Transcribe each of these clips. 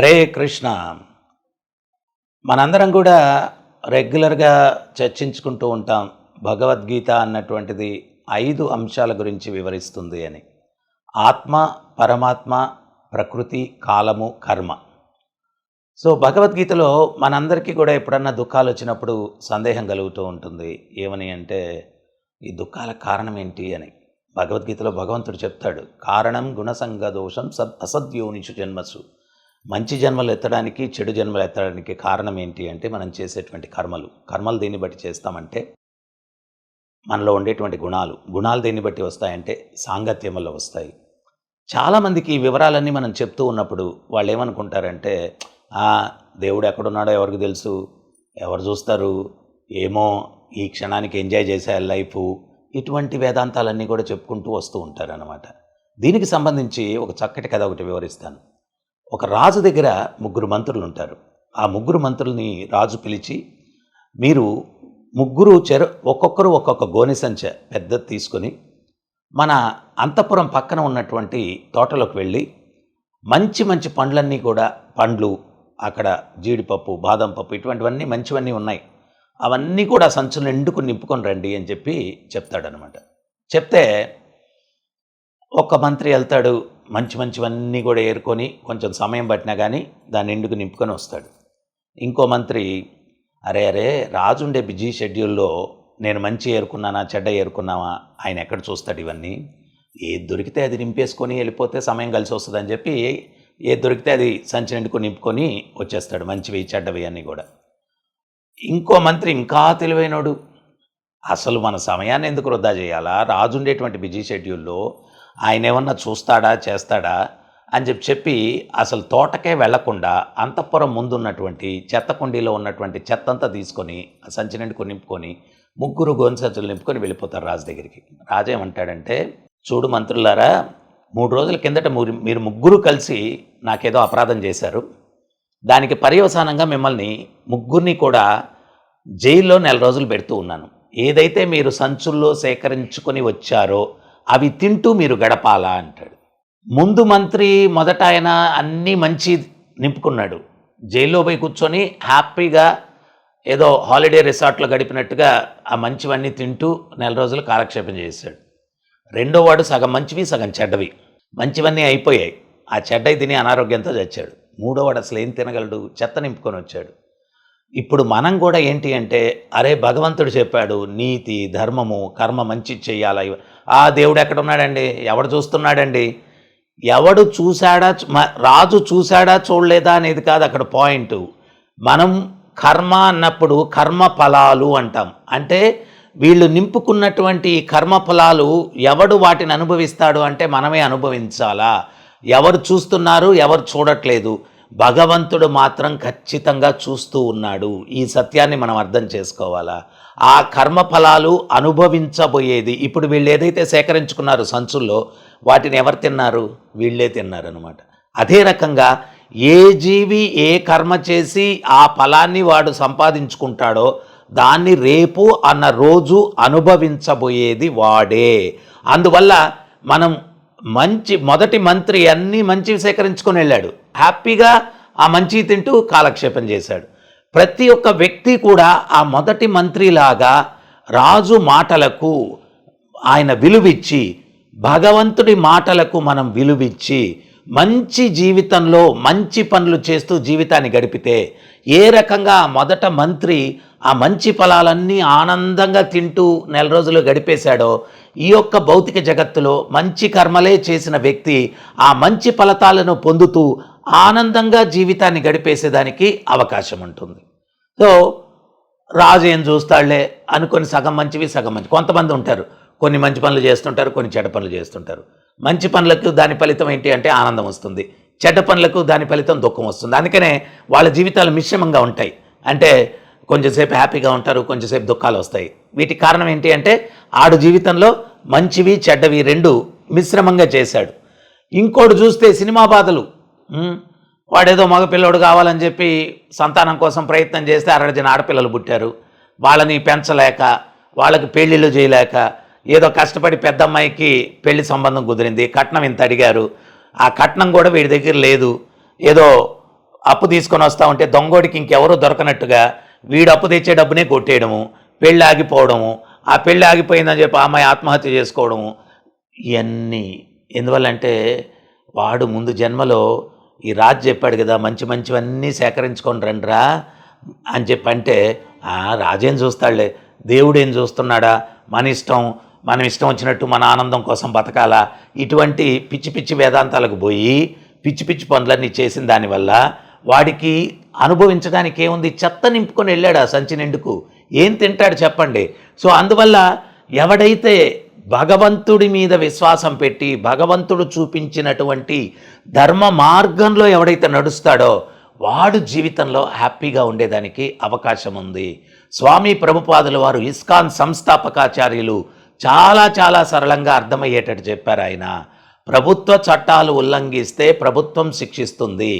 హరే కృష్ణ. మనందరం కూడా రెగ్యులర్గా చర్చించుకుంటూ ఉంటాం. భగవద్గీత అన్నటువంటిది 5 అంశాల గురించి వివరిస్తుంది అని. ఆత్మ, పరమాత్మ, ప్రకృతి, కాలము, కర్మ. సో భగవద్గీతలో మనందరికీ కూడా ఎప్పుడన్నా దుఃఖాలు వచ్చినప్పుడు సందేహం కలుగుతూ ఉంటుంది. ఏమని అంటే, ఈ దుఃఖాల కారణం ఏంటి అని. భగవద్గీతలో భగవంతుడు చెప్తాడు, కారణం గుణసంగ దోషం అసద్యోనిషు జన్మసు. మంచి జన్మలు ఎత్తడానికి, చెడు జన్మలు ఎత్తడానికి కారణం ఏంటి అంటే మనం చేసేటువంటి కర్మలు దేన్ని బట్టి చేస్తామంటే మనలో ఉండేటువంటి గుణాలు దేన్ని బట్టి వస్తాయంటే సాంగత్యం వల్ల వస్తాయి. చాలామందికి ఈ వివరాలన్నీ మనం చెప్తూ ఉన్నప్పుడు వాళ్ళు ఏమనుకుంటారంటే, దేవుడు ఎక్కడున్నాడో ఎవరికి తెలుసు, ఎవరు చూస్తారు, ఏమో ఈ క్షణానికి ఎంజాయ్ చేసేయాలి లైఫ్, ఇటువంటి వేదాంతాలన్నీ కూడా చెప్పుకుంటూ వస్తూ ఉంటారన్నమాట. దీనికి సంబంధించి ఒక చక్కటి కథ ఒకటి వివరిస్తాను. ఒక రాజు దగ్గర 3 మంత్రులు ఉంటారు. ఆ 3 మంత్రుల్ని రాజు పిలిచి, మీరు ముగ్గురు ఒక్కొక్కరు ఒక్కొక్క గోనె సంచ పెద్దది తీసుకొని మన అంతఃపురం పక్కన ఉన్నటువంటి తోటలోకి వెళ్ళి మంచి మంచి పండ్లన్నీ కూడా, పండ్లు అక్కడ జీడిపప్పు, బాదం పప్పు, ఇటువంటివన్నీ మంచివన్నీ ఉన్నాయి, అవన్నీ కూడా సంచులు నింపుకొని రండి అని చెప్పి చెప్తాడనమాట. చెప్తే ఒక మంత్రి వెళ్తాడు, మంచివన్నీ కూడా ఏరుకొని కొంచెం సమయం పట్టినా కానీ దాన్ని నింపుకొని వస్తాడు. ఇంకో మంత్రి, అరే రాజు ఉండే బిజీ షెడ్యూల్లో నేను మంచి ఏరుకున్నానా చెడ్డ ఏరుకున్నావా, ఆయన ఎక్కడ చూస్తాడు, ఇవన్నీ ఏది దొరికితే అది నింపేసుకొని వెళ్ళిపోతే సమయం కలిసి వస్తుందని చెప్పి ఏది దొరికితే అది సంచి నింపుకొని వచ్చేస్తాడు, మంచివి చెడ్డవి అన్నీ కూడా. ఇంకో మంత్రి ఇంకా తెలివైనోడు, అసలు మన సమయాన్ని ఎందుకు వృధా చేయాలా, రాజు ఉండేటువంటి బిజీ షెడ్యూల్లో ఆయన ఏమన్నా చూస్తాడా చేస్తాడా అని చెప్పి అసలు తోటకే వెళ్లకుండా అంతఃపురం ముందున్నటువంటి చెత్త కుండీలో ఉన్నటువంటి చెత్తంతా తీసుకొని ఆ సంచి నింపుకొని 3 గోనె సంచులు నింపుకొని వెళ్ళిపోతారు రాజు దగ్గరికి. రాజు ఏమంటాడంటే, చూడు మంత్రులారా, 3 రోజుల కిందట మీరు 3 కలిసి నాకేదో అపరాధం చేశారు, దానికి పర్యవసానంగా మిమ్మల్ని 3 కూడా జైల్లో 4 రోజులు పెడుతూ ఉన్నాను. ఏదైతే మీరు సంచుల్లో సేకరించుకొని వచ్చారో అవి తింటూ మీరు గడపాలా అంటాడు. ముందు మంత్రి మొదట ఆయన అన్నీ మంచి నింపుకున్నాడు, జైల్లో పోయి కూర్చొని హ్యాపీగా ఏదో హాలిడే రిసార్ట్లో గడిపినట్టుగా ఆ మంచివన్నీ తింటూ 4 రోజులు కాలక్షేపం చేశాడు. రెండో వాడు సగం మంచివి సగం చెడ్డవి, మంచివన్నీ అయిపోయాయి, ఆ చెడ్డవి తిని అనారోగ్యంతో చచ్చాడు. మూడోవాడు అసలు ఏం తినగలడు, చెత్త నింపుకొని వచ్చాడు. ఇప్పుడు మనం కూడా ఏంటి అంటే, అరే భగవంతుడు చెప్పాడు నీతి ధర్మము కర్మ మంచి చెయ్యాలా, ఆ దేవుడు ఎక్కడ ఉన్నాడండి, ఎవడు చూస్తున్నాడండి, ఎవడు చూశాడా, రాజు చూశాడా చూడలేదా అనేది కాదు అక్కడ పాయింట్. మనం కర్మ అన్నప్పుడు కర్మ ఫలాలు అంటాం. అంటే వీళ్ళు నింపుకున్నటువంటి కర్మ ఫలాలు ఎవడు వాటిని అనుభవిస్తాడు అంటే మనమే అనుభవించాలా. ఎవరు చూస్తున్నారు, ఎవరు చూడట్లేదు, భగవంతుడు మాత్రం ఖచ్చితంగా చూస్తూ ఉన్నాడు. ఈ సత్యాన్ని మనం అర్థం చేసుకోవాలా. ఆ కర్మఫలాలు అనుభవించబోయేది ఇప్పుడు వీళ్ళు ఏదైతే సేకరించుకున్నారో సంచుల్లో, వాటిని ఎవరు తిన్నారు, వీళ్ళే తిన్నారనమాట. అదే రకంగా ఏ జీవి ఏ కర్మ చేసి ఆ ఫలాన్ని వాడు సంపాదించుకుంటాడో దాన్ని రేపు అన్న రోజు అనుభవించబోయేది వాడే. అందువల్ల మనం మొదటి మంత్రి అన్నీ మంచివి సేకరించుకొని వెళ్ళాడు, హ్యాపీగా ఆ మంచి తింటూ కాలక్షేపం చేశాడు. ప్రతి ఒక్క వ్యక్తి కూడా ఆ మొదటి మంత్రిలాగా రాజు మాటలకు ఆయన విలువిచ్చి, భగవంతుడి మాటలకు మనం విలువిచ్చి మంచి జీవితంలో మంచి పనులు చేస్తూ జీవితాన్ని గడిపితే, ఏ రకంగా మొదట మంత్రి ఆ మంచి ఫలాలన్నీ ఆనందంగా తింటూ 4 రోజులు గడిపేశాడో, ఈ యొక్క భౌతిక జగత్తులో మంచి కర్మలే చేసిన వ్యక్తి ఆ మంచి ఫలితాలను పొందుతూ ఆనందంగా జీవితాన్ని గడిపేసేదానికి అవకాశం ఉంటుంది. సో రాజు ఏం చూస్తాడులే అనుకొని సగం మంచివి సగం మంచి, కొంతమంది ఉంటారు కొన్ని మంచి పనులు చేస్తుంటారు, కొన్ని చెడ్డ పనులు చేస్తుంటారు. మంచి పనులకు దాని ఫలితం ఏంటి అంటే ఆనందం వస్తుంది, చెడ్డ పనులకు దాని ఫలితం దుఃఖం వస్తుంది. అందుకనే వాళ్ళ జీవితాలు మిశ్రమంగా ఉంటాయి. అంటే కొంచెంసేపు హ్యాపీగా ఉంటారు, కొంచెంసేపు దుఃఖాలు వస్తాయి. వీటికి కారణం ఏంటి అంటే ఆడు జీవితంలో మంచివి చెడ్డవి 2 మిశ్రమంగా చేశాడు. ఇంకోటి చూస్తే సినిమా బాధలు, వాడేదో మగపిల్లడు కావాలని చెప్పి సంతానం కోసం ప్రయత్నం చేస్తే 60 జన ఆడపిల్లలు పుట్టారు. వాళ్ళని పెంచలేక, వాళ్ళకి పెళ్ళిళ్ళు చేయలేక, ఏదో కష్టపడి పెద్దమ్మాయికి పెళ్లి సంబంధం కుదిరింది, కట్నం ఇంత అడిగారు, ఆ కట్నం కూడా వీడి దగ్గర లేదు, ఏదో అప్పు తీసుకొని వస్తూ ఉంటే దొంగోడికి ఇంకెవరో దొరకనట్టుగా వీడు అప్పు తెచ్చే డబ్బునే కొట్టేయడము, పెళ్ళి ఆగిపోవడము, ఆ పెళ్ళి ఆగిపోయిందని చెప్పి ఆ అమ్మాయి ఆత్మహత్య చేసుకోవడము, ఇవన్నీ ఎందువల్లంటే వాడు ముందు జన్మలో ఈ రాజు చెప్పాడు కదా, మంచి మంచివన్నీ సేకరించుకొని రండిరా అని చెప్పి అంటే, రాజేం చూస్తాడులే, దేవుడేం చూస్తున్నాడా, మనం ఇష్టం వచ్చినట్టు మన ఆనందం కోసం బతకాలా, ఇటువంటి పిచ్చి పిచ్చి వేదాంతాలకు పోయి పిచ్చి పిచ్చి పనులన్నీ చేసిన దానివల్ల వాడికి అనుభవించడానికి ఏముంది, చెత్త నింపుకొని వెళ్ళాడు ఆ సంచి నిండుకు, ఏం తింటాడు చెప్పండి. సో అందువల్ల ఎవడైతే భగవంతుడి మీద విశ్వాసం పెట్టి భగవంతుడు చూపించినటువంటి ధర్మ మార్గంలో ఎవడైతే నడుస్తాడో వాడు జీవితంలో హ్యాపీగా ఉండేదానికి అవకాశం ఉంది. స్వామి ప్రభుపాదుల వారు ఇస్కాన్ సంస్థాపకాచార్యులు చాలా చాలా సరళంగా అర్థమయ్యేటట్టు చెప్పారు. ఆయన ప్రభుత్వ చట్టాలు ఉల్లంఘిస్తే ప్రభుత్వం శిక్షిస్తుంది,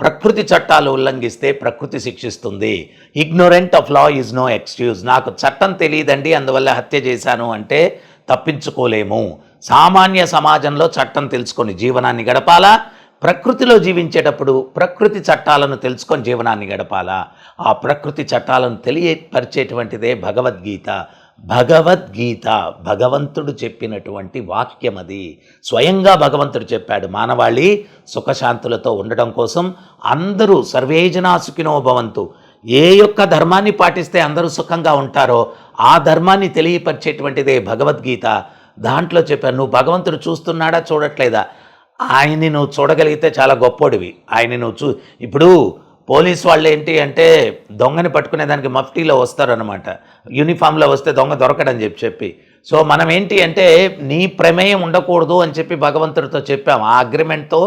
ప్రకృతి చట్టాలు ఉల్లంఘిస్తే ప్రకృతి శిక్షిస్తుంది. Ignorant of law is no excuse. నాకు చట్టం తెలియదండి అందువల్ల హత్య చేశాను అంటే తప్పించుకోలేము. సామాన్య సమాజంలో చట్టం తెలుసుకొని జీవనాన్ని గడపాలా, ప్రకృతిలో జీవించేటప్పుడు ప్రకృతి చట్టాలను తెలుసుకొని జీవనాన్ని గడపాలా. ఆ ప్రకృతి చట్టాలను తెలియపరిచేటువంటిదే భగవద్గీత. భగవద్గీత భగవంతుడు చెప్పినటువంటి వాక్యం, అది స్వయంగా భగవంతుడు చెప్పాడు. మానవాళి సుఖశాంతులతో ఉండడం కోసం అందరూ సర్వేజనా సుఖినో భవంతు, ఏ యొక్క ధర్మాన్ని పాటిస్తే అందరూ సుఖంగా ఉంటారో ఆ ధర్మాన్ని తెలియపరిచేటువంటిదే భగవద్గీత. దాంట్లో చెప్పాను, నువ్వు భగవంతుడు చూస్తున్నాడా చూడట్లేదా, ఆయన్ని నువ్వు చూడగలిగితే చాలా గొప్పోడివి. ఆయన్ని నువ్వు ఇప్పుడు పోలీస్ వాళ్ళు ఏంటి అంటే దొంగని పట్టుకునేదానికి మఫ్టీలో వస్తారనమాట, యూనిఫామ్లో వస్తే దొంగ దొరకడని చెప్పి. సో మనం ఏంటి అంటే నీ ప్రమేయం ఉండకూడదు అని చెప్పి భగవంతుడితో చెప్పాం. ఆ అగ్రిమెంట్తో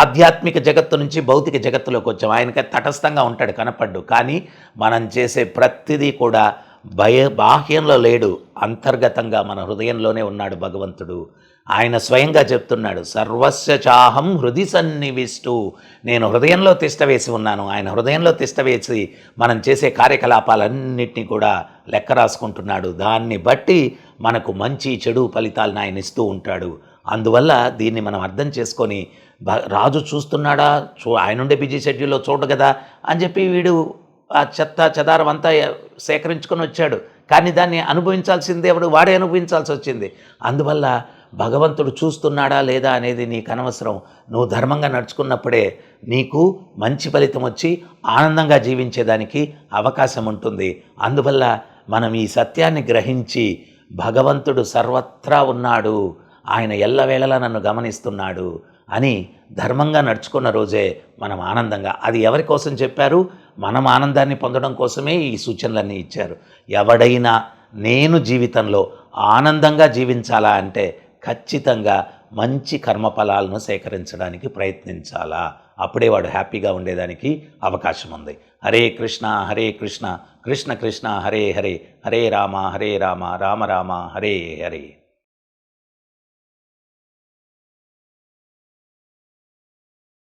ఆధ్యాత్మిక జగత్తు నుంచి భౌతిక జగత్తులోకి వచ్చాం. ఆయనకి తటస్థంగా ఉంటాడు, కనపడ్డు. కానీ మనం చేసే ప్రతిదీ కూడా బాహ్యంలో లేడు, అంతర్గతంగా మన హృదయంలోనే ఉన్నాడు భగవంతుడు. ఆయన స్వయంగా చెప్తున్నాడు, సర్వస్య చాహం హృది సన్నివిష్టు, నేను హృదయంలో తిష్టవేసి ఉన్నాను. ఆయన హృదయంలో తిష్టవేసి మనం చేసే కార్యకలాపాలన్నింటినీ కూడా లెక్క రాసుకుంటున్నాడు. దాన్ని బట్టి మనకు మంచి చెడు ఫలితాలను ఆయన ఇస్తూ ఉంటాడు. అందువల్ల దీన్ని మనం అర్థం చేసుకొని రాజు చూస్తున్నాడా, ఆయనుండే బిజీ షెడ్యూల్లో చూడ కదా అని చెప్పి వీడు ఆ చెత్త చెదారం అంతా సేకరించుకొని వచ్చాడు. కానీ దాన్ని అనుభవించాల్సిందే వాడే అనుభవించాల్సి వచ్చింది. అందువల్ల భగవంతుడు చూస్తున్నాడా లేదా అనేది నీకు అనవసరం. నువ్వు ధర్మంగా నడుచుకున్నప్పుడే నీకు మంచి ఫలితం వచ్చి ఆనందంగా జీవించేదానికి అవకాశం ఉంటుంది. అందువల్ల మనం ఈ సత్యాన్ని గ్రహించి భగవంతుడు సర్వత్రా ఉన్నాడు, ఆయన ఎల్లవేళలా నన్ను గమనిస్తున్నాడు అని ధర్మంగా నడుచుకున్న రోజే మనం ఆనందంగా, అది ఎవరి కోసం చెప్పారు, మనం ఆనందాన్ని పొందడం కోసమే ఈ సూచనలన్నీ ఇచ్చారు. ఎవడైనా నేను జీవితంలో ఆనందంగా జీవించాలా అంటే ఖచ్చితంగా మంచి కర్మఫలాలను సేకరించడానికి ప్రయత్నించాలా, అప్పుడే వాడు హ్యాపీగా ఉండేదానికి అవకాశం ఉంది. హరే కృష్ణ కృష్ణ కృష్ణ హరే హరే, హరే రామ రామ రామ హరే హరే.